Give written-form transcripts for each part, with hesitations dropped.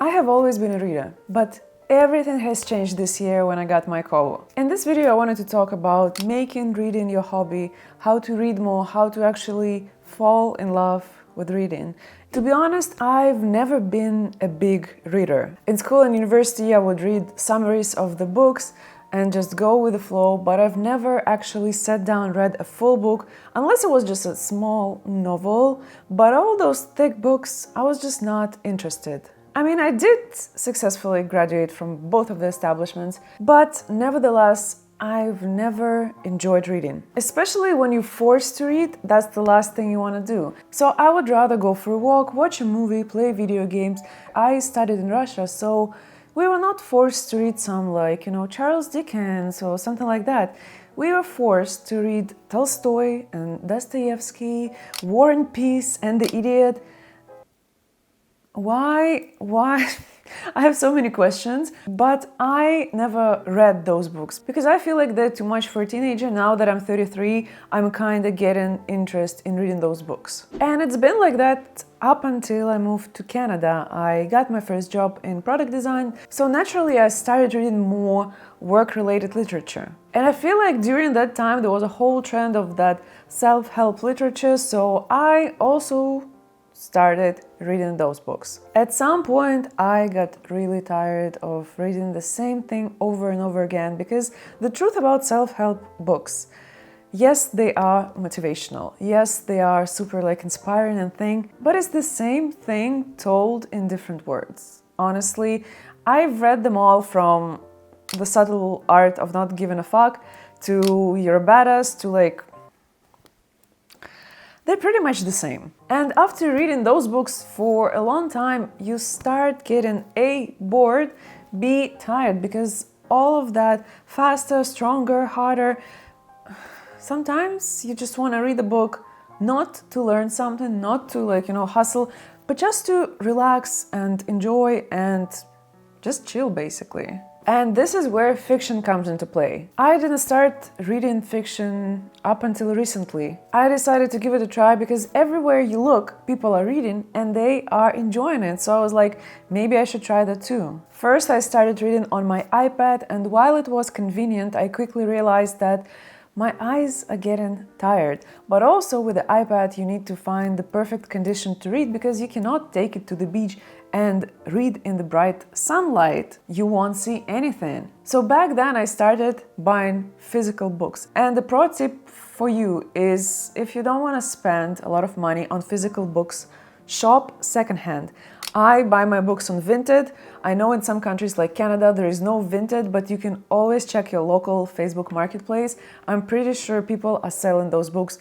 I have always been a reader, but everything has changed this year when I got my kobo. In this video I wanted to talk about making reading your hobby, how to read more, how to actually fall in love with reading. To be honest, I've never been a big reader. In school and university I would read summaries of the books and just go with the flow, but I've never actually sat down and read a full book, unless it was just a small novel. But all those thick books, I was just not interested. I mean, I did successfully graduate from both of the establishments, but nevertheless, I've never enjoyed reading. Especially when you're forced to read, that's the last thing you want to do. So I would rather go for a walk, watch a movie, play video games. I studied in Russia, so we were not forced to read some Charles Dickens or something like that. We were forced to read Tolstoy and Dostoevsky, War and Peace and The Idiot. Why? I have so many questions, but I never read those books because I feel like they're too much for a teenager. Now that I'm 33, I'm kind of getting interest in reading those books. And it's been like that up until I moved to Canada. I got my first job in product design, so naturally I started reading more work-related literature. And I feel like during that time there was a whole trend of that self-help literature, so I also started reading those books. At some point, I got really tired of reading the same thing over and over again, because the truth about self-help books, yes, they are motivational. Yes, they are super inspiring and thing, but it's the same thing told in different words. Honestly, I've read them all, from The Subtle Art of Not Giving a Fuck to You're a Badass to they're pretty much the same. And after reading those books for a long time, you start getting A, bored, B, tired, because all of that faster, stronger, harder. Sometimes you just want to read a book not to learn something, not to hustle, but just to relax and enjoy and just chill basically. And this is where fiction comes into play. I didn't start reading fiction up until recently. I decided to give it a try because everywhere you look, people are reading and they are enjoying it. So I was like, maybe I should try that too. First, I started reading on my iPad, and while it was convenient, I quickly realized that my eyes are getting tired. But also with the iPad, you need to find the perfect condition to read, because you cannot take it to the beach and read in the bright sunlight. You won't see anything. So back then I started buying physical books. And the pro tip for you is, if you don't want to spend a lot of money on physical books, shop secondhand. I buy my books on Vinted. I know in some countries like Canada there is no Vinted, but you can always check your local Facebook marketplace. I'm pretty sure people are selling those books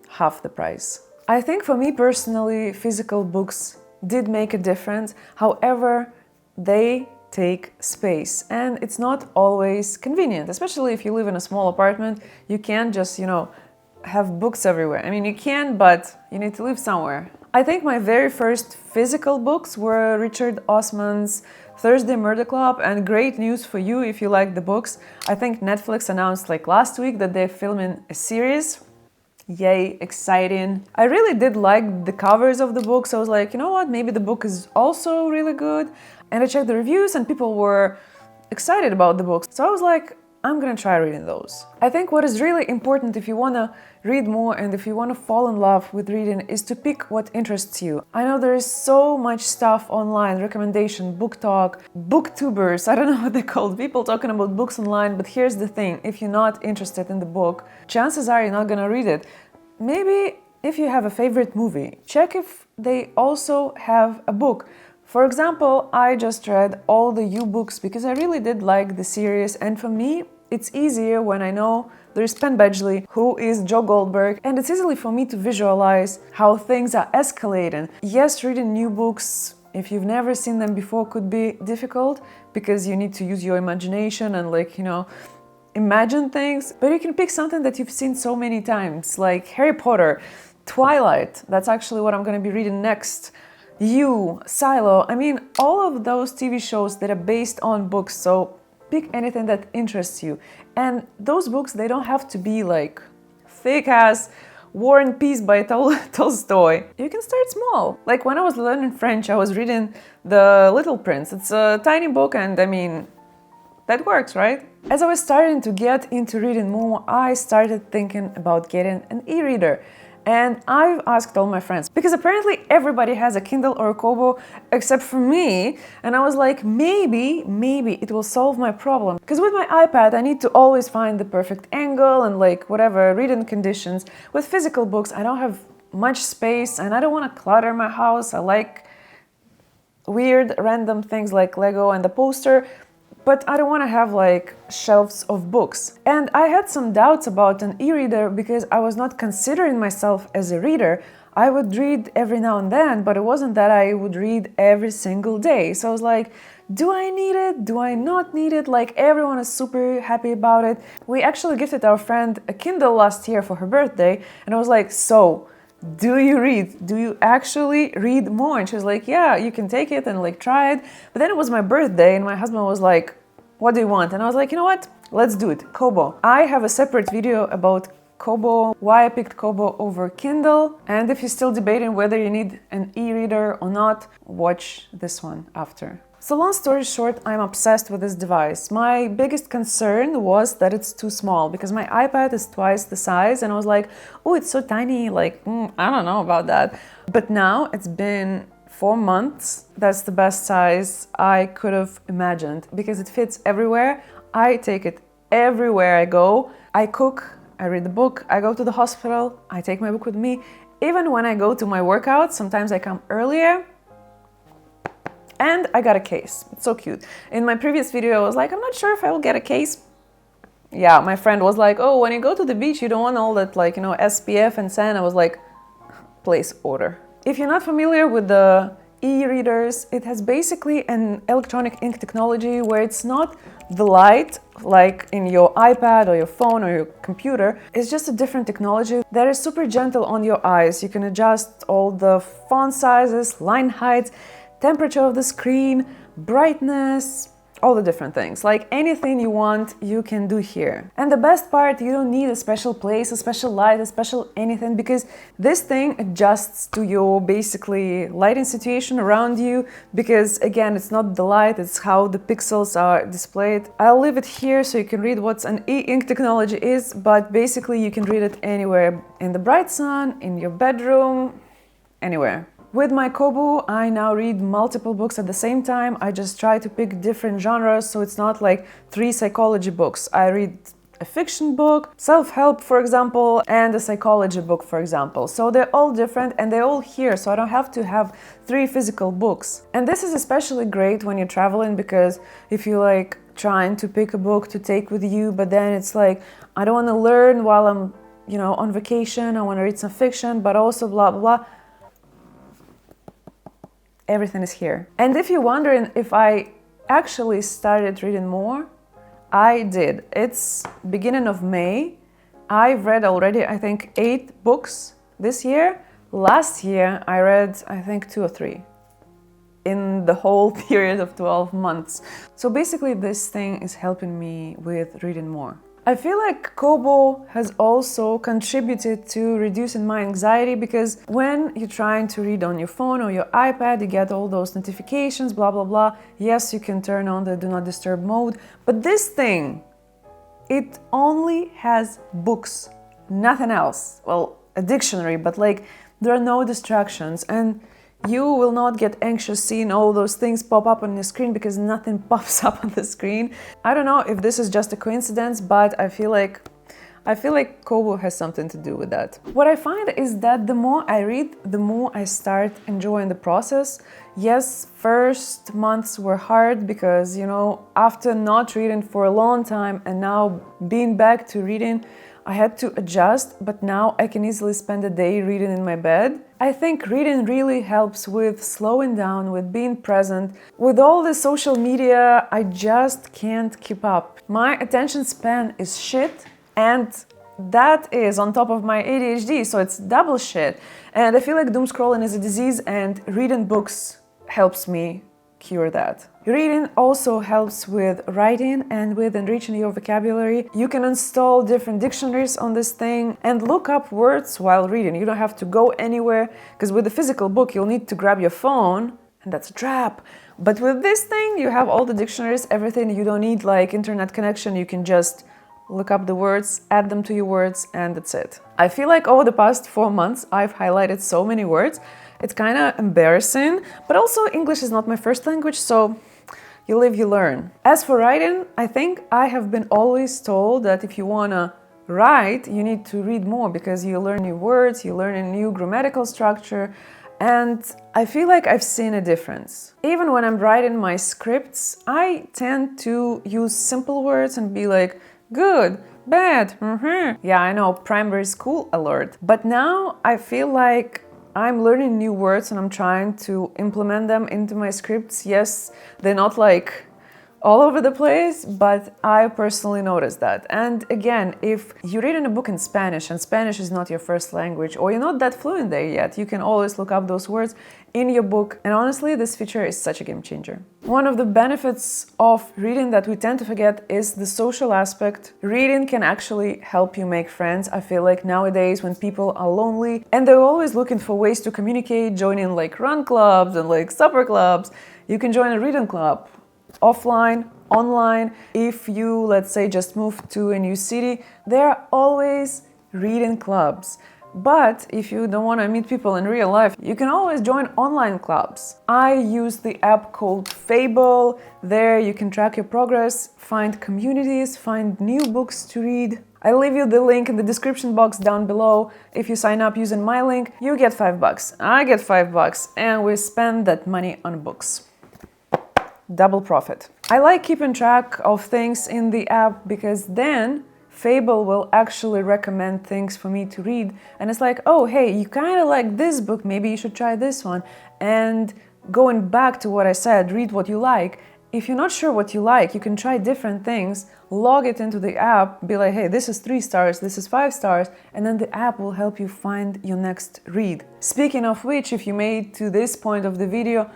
half the price. I think for me personally, physical books did make a difference. However, they take space and it's not always convenient, especially if you live in a small apartment. You can't just, have books everywhere. I mean, you can, but you need to live somewhere. I think my very first physical books were Richard Osman's Thursday Murder Club, and great news for you if you like the books. I think Netflix announced last week that they're filming a series. Yay, exciting. I really did like the covers of the books. I was like, you know what, maybe the book is also really good. And I checked the reviews and people were excited about the books. So I was like, I'm gonna try reading those. I think what is really important if you wanna read more and if you wanna fall in love with reading is to pick what interests you. I know there is so much stuff online, recommendation, book talk, booktubers, I don't know what they're called, people talking about books online, but here's the thing, if you're not interested in the book, chances are you're not gonna read it. Maybe if you have a favorite movie, check if they also have a book. For example, I just read all the You books because I really did like the series, and for me, it's easier when I know there's Penn Badgley, who is Joe Goldberg, and it's easily for me to visualize how things are escalating. Yes, reading new books, if you've never seen them before, could be difficult because you need to use your imagination and imagine things, but you can pick something that you've seen so many times, like Harry Potter, Twilight, that's actually what I'm going to be reading next, You, Silo, I mean, all of those TV shows that are based on books, so pick anything that interests you. And those books, they don't have to be thick as War and Peace by Tolstoy. You can start small. Like when I was learning French, I was reading The Little Prince. It's a tiny book and I mean, that works, right? As I was starting to get into reading more, I started thinking about getting an e-reader. And I've asked all my friends, because apparently everybody has a Kindle or a Kobo except for me. And I was like, maybe it will solve my problem. Because with my iPad, I need to always find the perfect angle and like whatever reading conditions. With physical books, I don't have much space and I don't want to clutter my house. I like weird random things like Lego and the poster. But I don't want to have like shelves of books. And I had some doubts about an e-reader because I was not considering myself as a reader. I would read every now and then, but it wasn't that I would read every single day. So I was like, do I need it? Do I not need it? Like everyone is super happy about it. We actually gifted our friend a Kindle last year for her birthday. And I was like, so do you read? Do you actually read more? And she was like, yeah, you can take it and like try it. But then it was my birthday and my husband was like, what do you want? And I was like, you know what? Let's do it. Kobo. I have a separate video about Kobo, why I picked Kobo over Kindle. And if you're still debating whether you need an e-reader or not, watch this one after. So long story short, I'm obsessed with this device. My biggest concern was that it's too small because my iPad is twice the size and I was like, oh, it's so tiny, like, I don't know about that. But now it's been 4 months. That's the best size I could have imagined because it fits everywhere. I take it everywhere I go. I cook, I read the book, I go to the hospital, I take my book with me. Even when I go to my workouts, sometimes I come earlier. And I got a case. It's so cute. In my previous video, I was like, I'm not sure if I will get a case. Yeah, my friend was like, oh, when you go to the beach, you don't want all that, like, SPF and sand. I was like, place order. If you're not familiar with the e-readers, it has basically an electronic ink technology where it's not the light like in your iPad or your phone or your computer. It's just a different technology that is super gentle on your eyes. You can adjust all the font sizes, line heights, temperature of the screen, brightness, all the different things. Like anything you want, you can do here. And the best part, you don't need a special place, a special light, a special anything, because this thing adjusts to your basically lighting situation around you, because again, it's not the light, it's how the pixels are displayed. I'll leave it here so you can read what an e-ink technology is, but basically you can read it anywhere, in the bright sun, in your bedroom, anywhere. With my Kobo, I now read multiple books at the same time. I just try to pick different genres, so it's not like 3 psychology books. I read a fiction book, self-help, for example, and a psychology book, for example. So they're all different and they're all here, so I don't have to have 3 physical books. And this is especially great when you're traveling, because if you're like trying to pick a book to take with you, but then it's like, I don't want to learn while I'm, on vacation, I want to read some fiction, but also blah, blah, blah. Everything is here. And if you're wondering if I actually started reading more, I did. It's beginning of May. I've read already, I think, 8 books this year. Last year, I read, I think, 2 or 3 in the whole period of 12 months. So basically, this thing is helping me with reading more. I feel like Kobo has also contributed to reducing my anxiety, because when you're trying to read on your phone or your iPad, you get all those notifications, blah, blah, blah. Yes, you can turn on the Do Not Disturb mode, but this thing, it only has books, nothing else. Well, a dictionary, but like there are no distractions, and you will not get anxious seeing all those things pop up on your screen, because nothing pops up on the screen. I don't know if this is just a coincidence, but I feel like Kobo has something to do with that. What I find is that the more I read, the more I start enjoying the process. Yes, first months were hard because, after not reading for a long time and now being back to reading, I had to adjust, but now I can easily spend a day reading in my bed. I think reading really helps with slowing down, with being present. With all the social media, I just can't keep up. My attention span is shit, and that is on top of my ADHD, so it's double shit. And I feel like doom scrolling is a disease, and reading books helps me cure that. Reading also helps with writing and with enriching your vocabulary. You can install different dictionaries on this thing and look up words while reading. You don't have to go anywhere, because with the physical book you'll need to grab your phone, and that's a trap. But with this thing you have all the dictionaries, everything. You don't need like internet connection. You can just look up the words, add them to your words, and that's it. I feel like over the past 4 months I've highlighted so many words. It's kind of embarrassing, but also English is not my first language, so you live, you learn. As for writing, I think I have been always told that if you wanna write, you need to read more, because you learn new words, you learn a new grammatical structure, and I feel like I've seen a difference. Even when I'm writing my scripts, I tend to use simple words and be like, good, bad, Yeah, I know, primary school alert. But now I feel like I'm learning new words and I'm trying to implement them into my scripts. Yes, they're not like all over the place, but I personally noticed that. And again, if you're reading a book in Spanish and Spanish is not your first language, or you're not that fluent there yet, you can always look up those words in your book. And honestly, this feature is such a game changer. One of the benefits of reading that we tend to forget is the social aspect. Reading can actually help you make friends. I feel like nowadays when people are lonely and they're always looking for ways to communicate, joining like run clubs and like supper clubs, you can join a reading club. Offline, online. If you, let's say, just moved to a new city, there are always reading clubs. But if you don't want to meet people in real life, you can always join online clubs. I use the app called Fable. There you can track your progress, find communities, find new books to read. I'll leave you the link in the description box down below. If you sign up using my link, you get $5. I get $5, and we spend that money on books. Double profit. I like keeping track of things in the app, because then Fable will actually recommend things for me to read. And it's like, oh, hey, you kind of like this book, maybe you should try this one. And going back to what I said, read what you like. If you're not sure what you like, you can try different things, log it into the app, be like, hey, this is 3 stars, this is 5 stars, and then the app will help you find your next read. Speaking of which, if you made to this point of the video,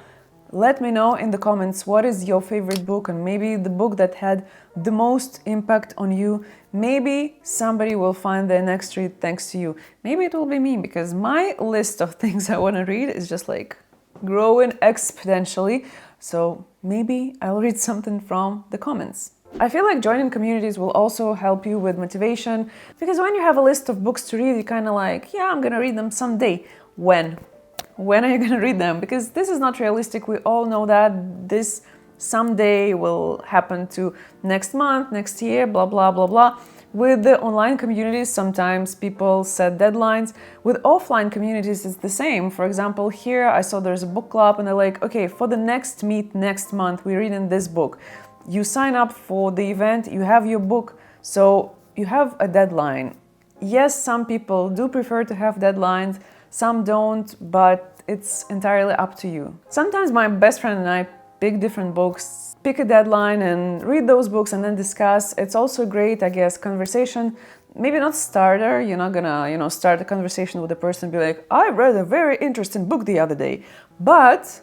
let me know in the comments what is your favorite book, and maybe the book that had the most impact on you. Maybe somebody will find their next read thanks to you. Maybe it will be me, because my list of things I want to read is just like growing exponentially. So maybe I'll read something from the comments. I feel like joining communities will also help you with motivation, because when you have a list of books to read, you're kind of like, yeah, I'm gonna read them someday. When are you going to read them? Because this is not realistic. We all know that this someday will happen to next month, next year, blah, blah, blah, blah. With the online communities, sometimes people set deadlines. With offline communities, it's the same. For example, here I saw there's a book club and they're like, okay, for the next meet next month, we're reading this book. You sign up for the event, you have your book, so you have a deadline. Yes, some people do prefer to have deadlines, some don't, but it's entirely up to you. Sometimes my best friend and I pick different books, pick a deadline and read those books and then discuss. It's also great, I guess, conversation. Maybe not starter, you're not gonna, start a conversation with a person and be like, I read a very interesting book the other day. But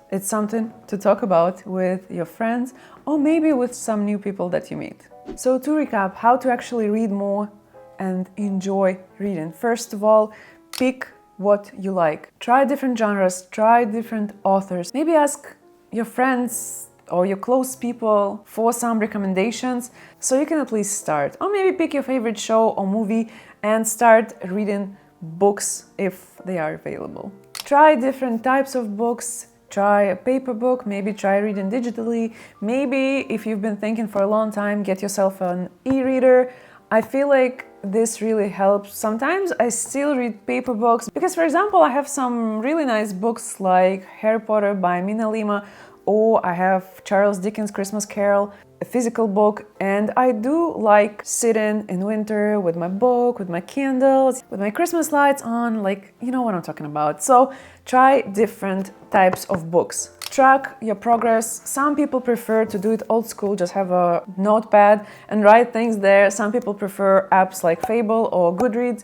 it's something to talk about with your friends or maybe with some new people that you meet. So to recap, how to actually read more and enjoy reading. First of all, pick what you like. Try different genres, try different authors. Maybe ask your friends or your close people for some recommendations so you can at least start. Or maybe pick your favorite show or movie and start reading books if they are available. Try different types of books. Try a paper book, maybe try reading digitally. Maybe if you've been thinking for a long time, get yourself an e-reader. I feel like this really helps. Sometimes I still read paper books because, for example, I have some really nice books like Harry Potter by Mina Lima, or I have Charles Dickens' Christmas Carol, a physical book, and I do like sitting in winter with my book, with my candles, with my Christmas lights on, like, you know what I'm talking about. So try different types of books. Track your progress. Some people prefer to do it old school, just have a notepad and write things there. Some people prefer apps like Fable or Goodreads.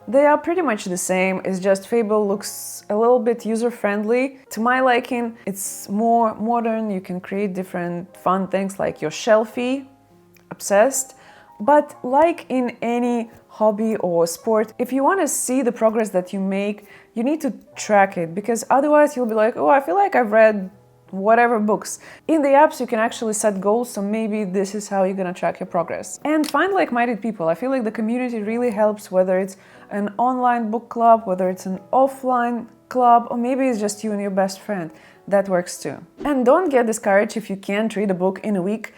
They are pretty much the same, it's just Fable looks a little bit user-friendly. To my liking, it's more modern, you can create different fun things like your shelfie, obsessed. But like in any hobby or sport, if you want to see the progress that you make, you need to track it, because otherwise you'll be like, oh, I feel like I've read whatever books. In the apps you can actually set goals, so maybe this is how you're gonna track your progress. And find like-minded people. I feel like the community really helps, whether it's an online book club, whether it's an offline club, or maybe it's just you and your best friend. That works too. And don't get discouraged if you can't read a book in a week.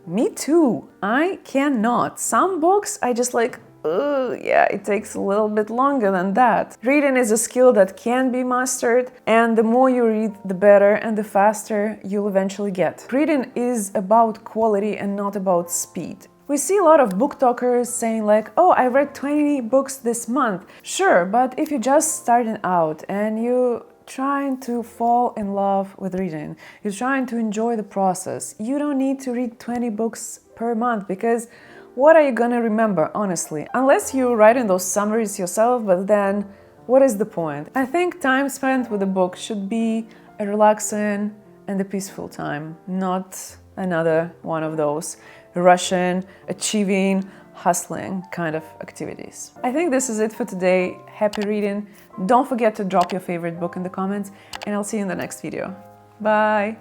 Me too. I cannot. Some books I just like, yeah, it takes a little bit longer than that. Reading is a skill that can be mastered, and the more you read, the better and the faster you'll eventually get. Reading is about quality and not about speed. We see a lot of book talkers saying like, oh, I read 20 books this month. Sure, but if you're just starting out and you're trying to fall in love with reading, you're trying to enjoy the process, you don't need to read 20 books per month, because what are you gonna remember, honestly? Unless you're writing those summaries yourself, but then what is the point? I think time spent with a book should be a relaxing and a peaceful time, not another one of those rushing, achieving, hustling kind of activities. I think this is it for today. Happy reading. Don't forget to drop your favorite book in the comments, and I'll see you in the next video. Bye!